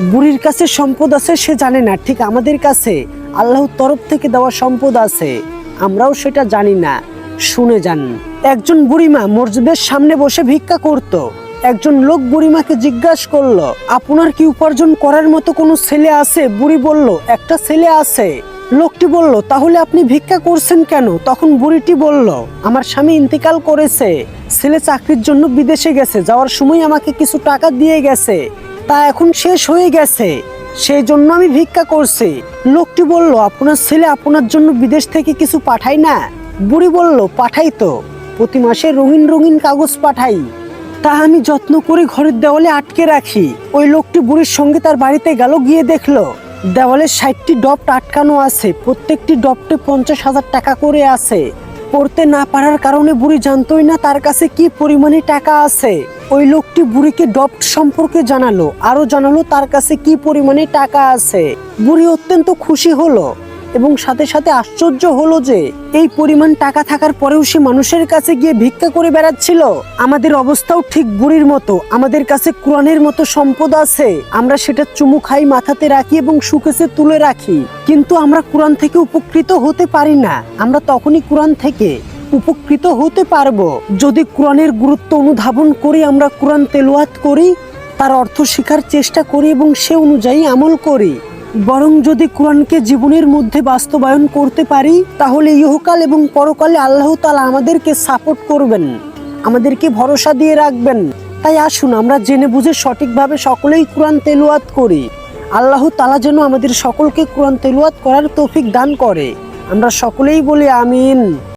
বুড়ির কাছে সম্পদ আছে সে জানে না, ঠিক আমাদের কাছে আল্লাহর তরফ থেকে দেওয়া সম্পদ আছে, আমরাও সেটা জানি না। শুনে যান। একজন বুড়িমা মসজিদের সামনে বসে ভিক্ষা করত। একজন লোক বুড়িমাকে জিজ্ঞাসা করলো, আপনার কি উপার্জন করার মতো কোনো ছেলে আছে? বুড়ি বলল, একটা ছেলে আছে। লোকটি বলল, তাহলে আপনি ভিক্ষা করছেন কেন? তখন বুড়িটি বলল, আমার স্বামী ইন্তেকাল করেছে, ছেলে চাকরির জন্য বিদেশে গেছে, যাওয়ার সময় আমাকে কিছু টাকা দিয়ে গেছে, তা এখন শেষ হয়ে গেছে, সেই জন্য আমি ভিক্ষা করছি। লোকটি বলল, আপনার ছেলে আপনার জন্য বিদেশ থেকে কিছু পাঠায় না? বুড়ি বলল, পাঠাই তো, প্রতি মাসে রঙিন রঙিন কাগজ পাঠাই, তা আমি যত্ন করে ঘরের দেওয়ালে আটকে রাখি। ওই লোকটি বুড়ির সঙ্গে তার বাড়িতে গেল, গিয়ে দেখলো দেওয়ালে 60টি ডপ্ট আটকানো আছে, প্রত্যেকটি ডপ্টে 50,000 টাকা করে আছে। পড়তে না পারার কারণে বুড়ি জানতোই না তার কাছে কি পরিমাণে টাকা আছে। ওই লোকটি বুড়িকে ডপ্ট সম্পর্কে জানালো, আরো জানালো তার কাছে কি পরিমাণে টাকা আছে। বুড়ি অত্যন্ত খুশি হলো এবং সাথে সাথে আশ্চর্য হলো যে এই পরিমাণ টাকা থাকার পরেও সে মানুষের কাছে গিয়ে ভিক্ষা করে বেড়াচ্ছিল। আমাদের অবস্থাও ঠিক বুড়ির মতো, আমাদের কাছে কোরআনের মতো সম্পদ আছে, আমরা সেটা চুমু খাই, মাথাতে রাখি এবং সুকেসে তুলে রাখি, কিন্তু আমরা কোরআন থেকে উপকৃত হতে পারি না। আমরা তখনই কোরআন থেকে উপকৃত হতে পারবো যদি কোরআনের গুরুত্ব অনুধাবন করি, আমরা কোরআন তেলাওয়াত করি, তার অর্থ শেখার চেষ্টা করি এবং সে অনুযায়ী আমল করি। বরং যদি কোরআনকে জীবনের মধ্যে বাস্তবায়ন করতে পারি, তাহলে ইহকাল এবং পরকালে আল্লাহ তাআলা আমাদেরকে সাপোর্ট করবেন, আমাদেরকে ভরসা দিয়ে রাখবেন। তাই আসুন আমরা জেনে বুঝে সঠিকভাবে সকলেই কোরআন তেলাওয়াত করি। আল্লাহ তাআলা যেন আমাদের সকলকে কোরআন তেলাওয়াত করার তৌফিক দান করে। আমরা সকলেই বলি আমিন।